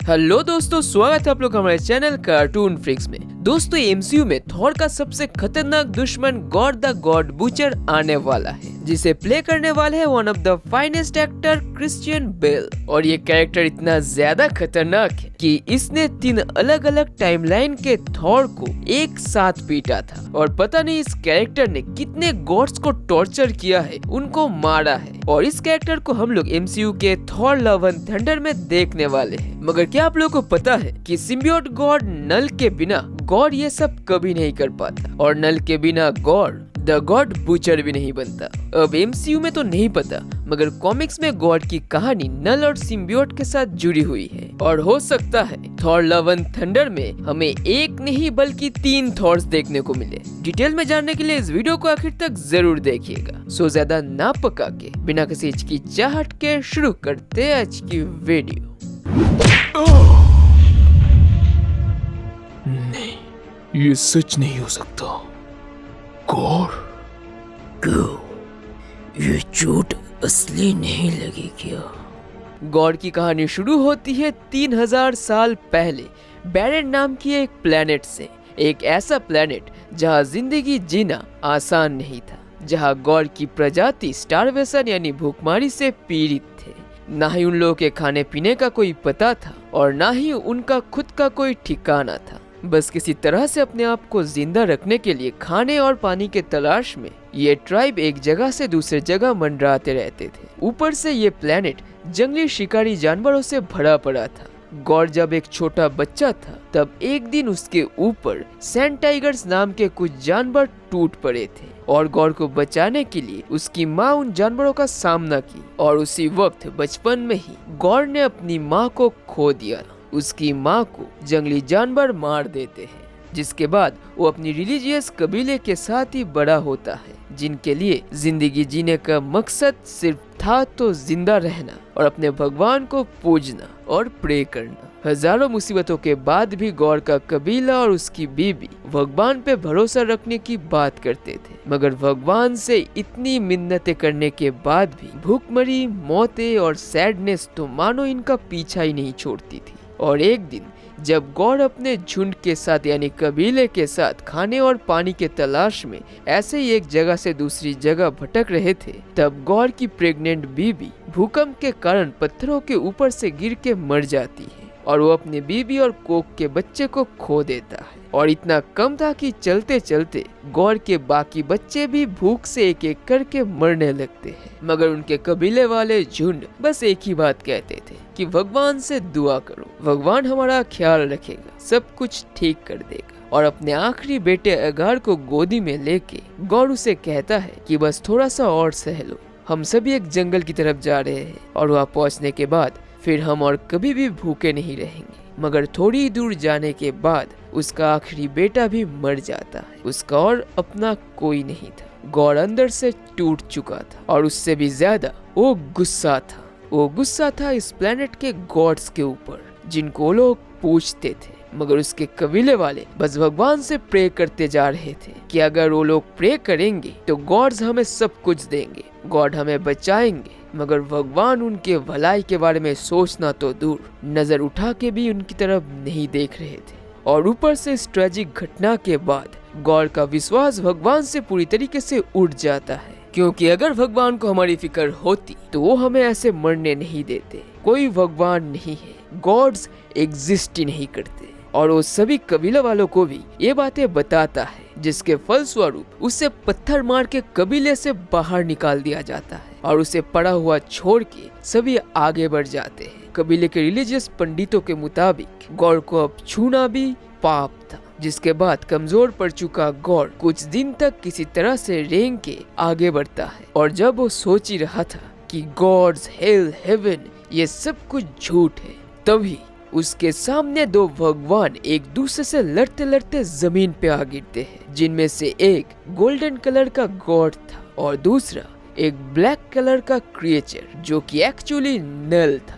Hello दोस्तों, स्वागत है आप लोग हमारे चैनल कार्टून फ्रिक्स में। दोस्तों, एमसीयू में थॉर का सबसे खतरनाक दुश्मन गॉड द गॉड बूचर आने वाला है, जिसे प्ले करने वाले हैं one of the finest actor Christian Bale. और ये कैरेक्टर इतना ज्यादा खतरनाक है कि इसने 3 अलग अलग टाइमलाइन के थॉर को एक साथ पीटा था। और पता नहीं इस कैरेक्टर ने कितने गॉड्स को टॉर्चर किया है, उनको मारा है। और इस कैरेक्टर को हम लोग एमसीयू के थॉर लव एंड थंडर में देखने वाले हैं। मगर क्या आप लोगों को पता है कि सिम्बियोट गॉड नल के बिना गॉड ये सब कभी नहीं कर पाता, और नल के बिना गॉड द गॉड बूचर भी नहीं बनता। अब एमसीयू में तो नहीं पता, मगर कॉमिक्स में गॉड की कहानी नल और सिम्बियोट के साथ जुड़ी हुई है। और हो सकता है थॉर लव एंड थंडर में हमें एक नहीं बल्कि 3 थॉर्स देखने को मिले। डिटेल में जानने के लिए इस वीडियो को आखिर तक जरूर देखिएगा। सो ज्यादा ना पका के बिना किसी हिचकिचाहट के शुरू करते हैं आज की वीडियो। नहीं, ये सच नहीं हो सकता। गॉड, क्यों ये चोट असली नहीं लगी क्या? गॉड की कहानी शुरू होती है 3000 साल पहले बैरन नाम की एक प्लेनेट से। एक ऐसा प्लेनेट जहां जिंदगी जीना आसान नहीं था, जहां गॉड की प्रजाति स्टारवेशन यानी भूखमरी से पीड़ित थे। ना ही उन लोगों के खाने पीने का कोई पता था, और ना ही उनका खुद का कोई ठिकाना था। बस किसी तरह से अपने आप को जिंदा रखने के लिए खाने और पानी के तलाश में ये ट्राइब एक जगह से दूसरे जगह मंडराते रहते थे। ऊपर से ये प्लेनेट जंगली शिकारी जानवरों से भरा पड़ा था। गॉड जब एक छोटा बच्चा था, तब एक दिन उसके ऊपर सैंड टाइगर्स नाम के कुछ जानवर टूट पड़े थे, और गॉड को बचाने के लिए उसकी माँ उन जानवरों का सामना की। और उसी वक्त बचपन में ही गॉड ने अपनी माँ को खो दिया। उसकी माँ को जंगली जानवर मार देते हैं, जिसके बाद वो अपनी रिलीजियस कबीले के साथ ही बड़ा होता है, जिनके लिए जिंदगी जीने का मकसद सिर्फ था तो जिंदा रहना और अपने भगवान को पूजना और प्रे करना। हजारों मुसीबतों के बाद भी गॉड का कबीला और उसकी बीबी भगवान पे भरोसा रखने की बात करते थे। मगर भगवान से इतनी मिन्नतें करने के बाद भी भूखमरी, मौतें और सैडनेस तो मानो इनका पीछा ही नहीं छोड़ती थी। और एक दिन जब गॉड अपने झुंड के साथ यानी कबीले के साथ खाने और पानी के तलाश में ऐसे ही एक जगह से दूसरी जगह भटक रहे थे, तब गॉड की प्रेग्नेंट बीबी भूकंप के कारण पत्थरों के ऊपर से गिर के मर जाती है, और वो अपने बीबी और कोक के बच्चे को खो देता है। और इतना कम था कि चलते चलते गॉड के बाकी बच्चे भी भूख से एक एक करके मरने लगते हैं। मगर उनके कबीले वाले झुंड बस एक ही बात कहते थे कि भगवान से दुआ करो, भगवान हमारा ख्याल रखेगा, सब कुछ ठीक कर देगा। और अपने आखिरी बेटे अगार को गोदी में लेके गॉड उसे कहता है कि बस थोड़ा सा और सह लो, हम सभी एक जंगल की तरफ जा रहे हैं, और वहाँ पहुँचने के बाद फिर हम और कभी भी भूखे नहीं रहेंगे। मगर थोड़ी दूर जाने के बाद उसका आखिरी बेटा भी मर जाता है। उसका और अपना कोई नहीं था। गॉड अंदर से टूट चुका था, और उससे भी ज्यादा वो गुस्सा था। वो गुस्सा था इस प्लेनेट के गॉड्स के ऊपर, जिनको लोग पूछते थे। मगर उसके कबीले वाले बस भगवान से प्रे करते जा रहे थे कि अगर वो लोग प्रे करेंगे तो गॉड्स हमें सब कुछ देंगे, गॉड हमें बचाएंगे। मगर भगवान उनके भलाई के बारे में सोचना तो दूर, नजर उठा के भी उनकी तरफ नहीं देख रहे थे। और ऊपर से इस ट्रेजिक घटना के बाद गॉड का विश्वास भगवान से पूरी तरीके से उठ जाता है, क्योंकि अगर भगवान को हमारी फिक्र होती तो वो हमें ऐसे मरने नहीं देते। कोई भगवान नहीं है, गॉड्स एग्जिस्ट ही नहीं करते। और वो सभी कबीला वालों को भी ये बातें बताता है, जिसके फलस्वरूप उसे पत्थर मार के कबीले से बाहर निकाल दिया जाता है, और उसे पड़ा हुआ छोड़ के सभी आगे बढ़ जाते हैं। कबीले के रिलीजियस पंडितों के मुताबिक गॉड को अब छूना भी पाप था, जिसके बाद कमजोर पड़ चुका गॉड कुछ दिन तक किसी तरह से रेंग के आगे बढ़ता है। और जब वो सोच ही रहा था कि गॉड्स हेल हेवन ये सब कुछ झूठ है, तभी उसके सामने 2 भगवान एक दूसरे से लड़ते लड़ते जमीन पे आ गिरते हैं, जिनमें से एक गोल्डन कलर का गॉड था और दूसरा एक ब्लैक कलर का क्रिएचर, जो कि एक्चुअली नल था।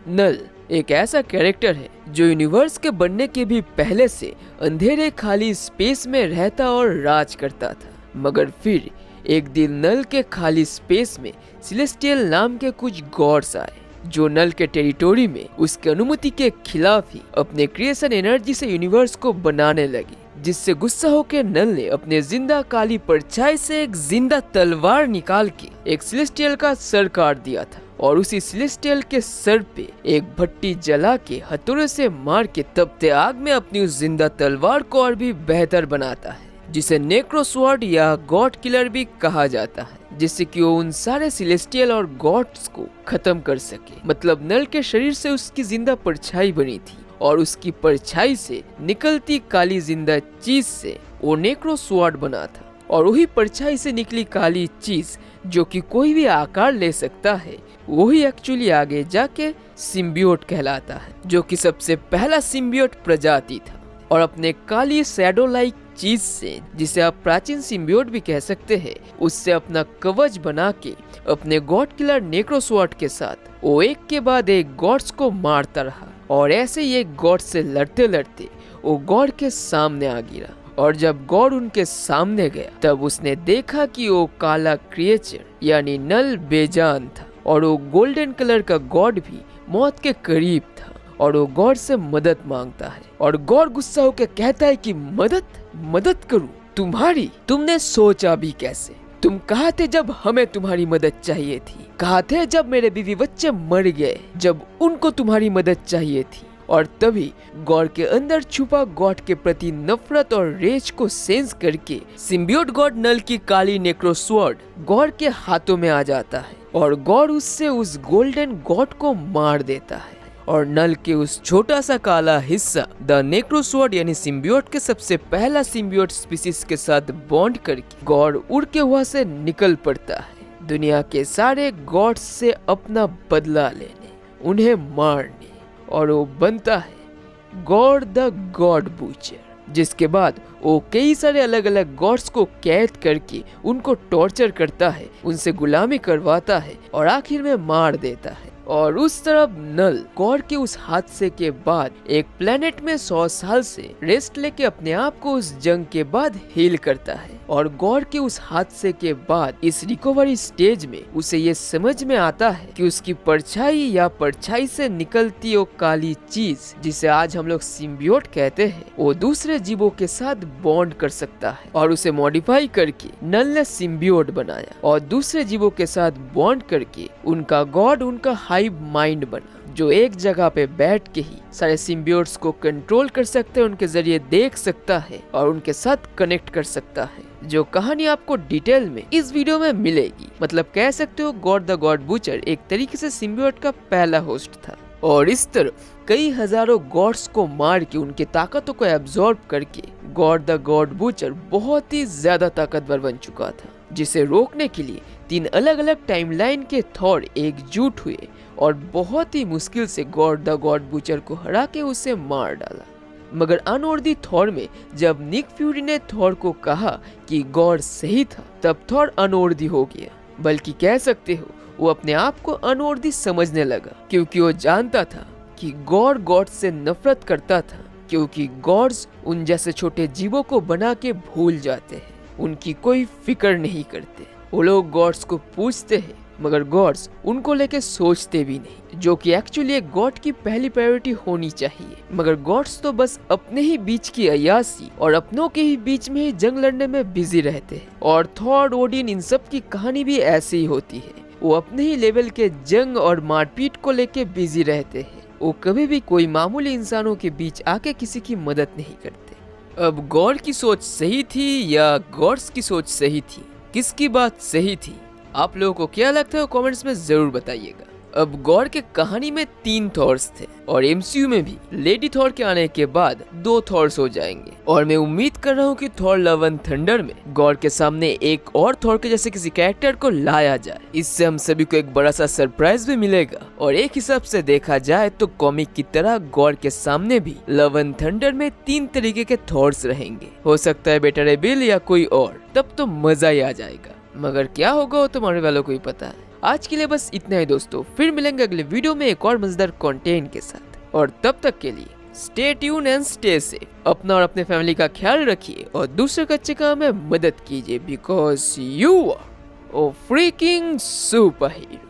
नल एक ऐसा कैरेक्टर है जो यूनिवर्स के बनने के भी पहले से अंधेरे खाली स्पेस में रहता और राज करता था। मगर फिर एक दिन नल के खाली स्पेस में सेलेस्टियल नाम के कुछ गॉड्स आए, जो नल के टेरिटोरी में उसकी अनुमति के खिलाफ ही अपने क्रिएशन एनर्जी से यूनिवर्स को बनाने लगी, जिससे गुस्सा होकर नल ने अपने जिंदा काली परछाई से एक जिंदा तलवार निकाल के एक सेलेस्टियल का सर काट दिया था और उसी सेलेस्टियल के सर पे एक भट्टी जला के हथौड़े से मार के तपते आग में अपनी उस जिंदा तलवार को और भी बेहतर बनाता है, जिसे नेक्रोस्वर्ड या गॉड किलर भी कहा जाता है, जिससे कि वो उन सारे सेलेस्टियल और गॉड्स को खत्म कर सके। मतलब नल के शरीर से उसकी जिंदा परछाई बनी थी और उसकी परछाई से निकलती काली जिंदा चीज से वो नेक्रोस्वर्ड बना था, और वही परछाई से निकली काली चीज जो कि कोई भी आकार ले सकता है, वही एक्चुअली आगे जाके सिम्बियोट कहलाता है, जो कि सबसे पहला सिम्बियोट प्रजाति था। और अपने काली शैडो लाइक चीज से, जिसे आप प्राचीन सिम्बियोट भी कह सकते हैं, उससे अपना कवच बना के अपने गॉड किलर नेक्रोस्वर्ड के साथ वो एक के बाद एक गॉड्स को मारता रहा, और ऐसे ही एक गॉड से लड़ते लड़ते वो गॉड के सामने आ गिरा। और जब गॉड उनके सामने गया तब उसने देखा कि वो काला क्रिएचर यानी नल बेजान था, और वो गोल्डन कलर का गॉड भी मौत के करीब था, और वो गॉड से मदद मांगता है। और गॉड गुस्सा होकर कहता है कि मदद करूं तुम्हारी? तुमने सोचा भी कैसे? तुम कहाँ थे जब हमें तुम्हारी मदद चाहिए थी? कहाँ थे जब मेरे बीवी बच्चे मर गए, जब उनको तुम्हारी मदद चाहिए थी? और तभी गॉड के अंदर छुपा गॉड के प्रति नफरत और रेज को सेंस करके सिम्बियोट गॉड नल की काली नेक्रोस्वर्ड गॉड के हाथों में आ जाता है, और गॉड उससे उस गोल्डन गॉड को मार देता है। और नल के उस छोटा सा काला हिस्सा द नेक्रोस्वर्ड यानी सिम्बियोट के सबसे पहला सिम्बियोट स्पीसीज के साथ बॉन्ड करके गॉड उड़ के वहां से निकल पड़ता है, दुनिया के सारे गॉड्स से अपना बदला लेने, उन्हें मारने, और वो बनता है गॉड द गॉड बूचर। जिसके बाद वो कई सारे अलग अलग गॉड्स को कैद करके उनको टॉर्चर करता है, उनसे गुलामी करवाता है और आखिर में मार देता है। और उस तरफ नल गॉड के उस हादसे के बाद एक प्लेनेट में 100 साल से रेस्ट लेके अपने आप को उस जंग के बाद हील करता है, और गॉड के उस हादसे के बाद इस रिकवरी स्टेज में उसे ये समझ में आता है कि उसकी परछाई या परछाई से निकलती वो काली चीज, जिसे आज हम लोग सिम्बियोट कहते हैं, वो दूसरे जीवों के साथ बॉन्ड कर सकता है। और उसे मॉडिफाई करके नल ने सिम्बियोट बनाया और दूसरे जीवों के साथ बॉन्ड करके उनका गॉड, उनका हाइव माइंड बना, जो एक जगह पे बैठ के ही सारे सिम्बियोट्स को कंट्रोल कर सकते हैं, उनके जरिए देख सकता है और उनके साथ कनेक्ट कर सकता है। जो कहानी आपको डिटेल में इस वीडियो में मिलेगी। मतलब कह सकते हो गॉड द गॉड बूचर एक तरीके से सिम्बियोट का पहला होस्ट था, और इस तरफ कई हजारों गॉड्स को मार के उनके ताकतों को एब्जॉर्ब करके गॉड द गॉड बूचर बहुत ही ज्यादा ताकतवर बन चुका था, जिसे रोकने के लिए 3 अलग अलग टाइमलाइन के थॉर एकजुट हुए और बहुत ही मुश्किल से गॉड द गॉड बूचर को हरा के उसे मार डाला। मगर अनवर्दी थॉर में जब निक फ्यूरी ने थॉर को कहा कि गॉड सही था, तब थॉर अनवर्दी हो गया, बल्कि कह सकते हो वो अपने आप को अनवर्दी समझने लगा, क्योंकि वो जानता था कि गॉड से नफरत करता था, क्योंकि गॉड्स उन जैसे छोटे जीवों को बना के भूल जाते हैं, उनकी कोई फिक्र नहीं करते। वो लोग गॉड्स को पूछते हैं मगर गॉड्स उनको लेके सोचते भी नहीं, जो कि एक्चुअली एक गॉड की पहली प्रायोरिटी होनी चाहिए। मगर गॉड्स तो बस अपने ही बीच की अयासी और अपनों के ही बीच में ही जंग लड़ने में बिजी रहते हैं। और थॉर, ओडिन, इन सब की कहानी भी ऐसी ही होती है। वो अपने ही लेवल के जंग और मारपीट को लेके बिजी रहते हैं। वो कभी भी कोई मामूली इंसानों के बीच आके किसी की मदद नहीं करते। अब गॉड की सोच सही थी या गॉड्स की सोच सही थी? किसकी बात सही थी? आप लोगों को क्या लगता है कमेंट्स में जरूर बताइएगा। अब गॉड के कहानी में 3 थॉर्स थे और एमसीयू में भी लेडी थॉर के आने के बाद 2 थॉर्स हो जाएंगे। और मैं उम्मीद कर रहा हूँ कि थॉर लव एंड थंडर में गॉड के सामने एक और थॉर के जैसे किसी कैरेक्टर को लाया जाए। इससे हम सभी को एक बड़ा सा सरप्राइज भी मिलेगा। और एक हिसाब से देखा जाए तो कॉमिक की तरह गॉड के सामने भी लव एंड थंडर में 3 तरीके के थॉर्स रहेंगे। हो सकता है बेटर एबिल या कोई और, तब तो मजा ही आ जाएगा। मगर क्या होगा वो तुम्हारे वालों को ही पता है। आज के लिए बस इतना ही दोस्तों, फिर मिलेंगे अगले वीडियो में एक और मजेदार कंटेंट के साथ। और तब तक के लिए stay tune and stay safe. अपना और अपने फैमिली का ख्याल रखिए और दूसरे के अच्छे काम में मदद कीजिए, because you are oh freaking superhero.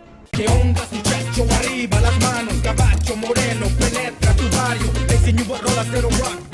moreno penetra tu barrio. Le enseño a rola cero rock.